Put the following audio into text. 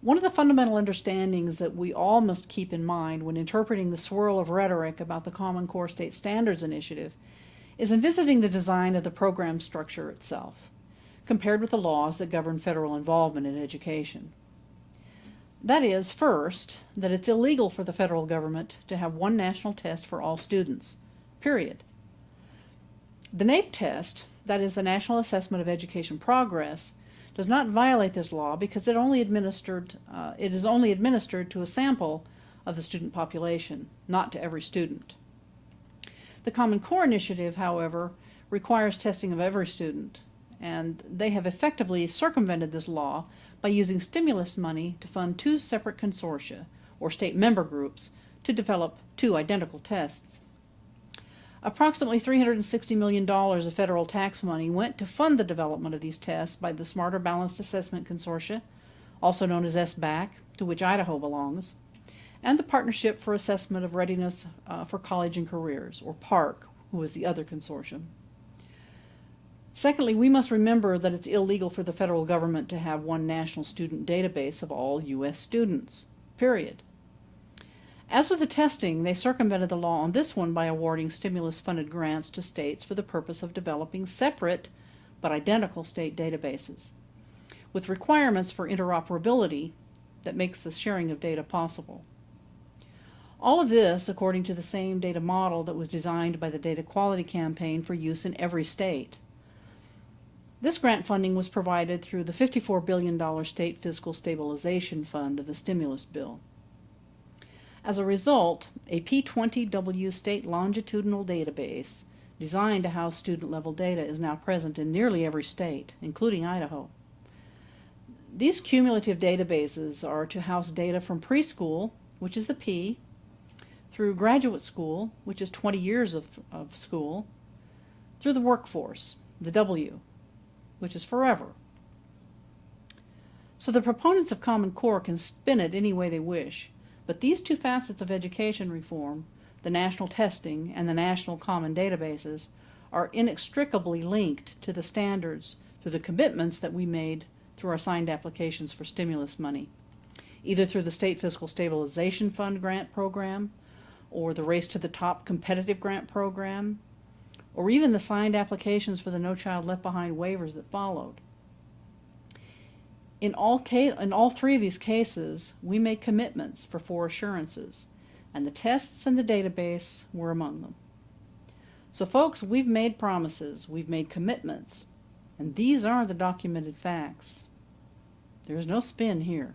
One of the fundamental understandings that we all must keep in mind when interpreting the swirl of rhetoric about the Common Core State Standards Initiative is in visiting the design of the program structure itself, compared with the laws that govern federal involvement in education. That is, first, that it's illegal for the federal government to have one national test for all students, period. The NAEP test, that is the National Assessment of Education Progress, does not violate this law because it is only administered to a sample of the student population, not to every student. The Common Core Initiative, however, requires testing of every student, and they have effectively circumvented this law by using stimulus money to fund two separate consortia, or state member groups, to develop two identical tests. Approximately $360 million of federal tax money went to fund the development of these tests by the Smarter Balanced Assessment Consortia, also known as SBAC, to which Idaho belongs, and the Partnership for Assessment of Readiness for College and Careers, or PARC, who was the other consortium. Secondly, we must remember that it's illegal for the federal government to have one national student database of all U.S. students, period. As with the testing, they circumvented the law on this one by awarding stimulus-funded grants to states for the purpose of developing separate but identical state databases, with requirements for interoperability that makes the sharing of data possible. All of this according to the same data model that was designed by the Data Quality Campaign for use in every state. This grant funding was provided through the $54 billion State Fiscal Stabilization Fund of the stimulus bill. As a result, a P20W state longitudinal database designed to house student-level data is now present in nearly every state, including Idaho. These cumulative databases are to house data from preschool, which is the P, through graduate school, which is 20 years of school, through the workforce, the W, which is forever. So the proponents of Common Core can spin it any way they wish, but these two facets of education reform, the national testing and the national common databases, are inextricably linked to the standards through the commitments that we made through our signed applications for stimulus money, either through the State Fiscal Stabilization Fund grant program, or the Race to the Top competitive grant program, or even the signed applications for the No Child Left Behind waivers that followed. In all three of these cases, we made commitments for 4 assurances, and the tests and the database were among them. So folks, we've made promises, we've made commitments, and these are the documented facts. There's no spin here.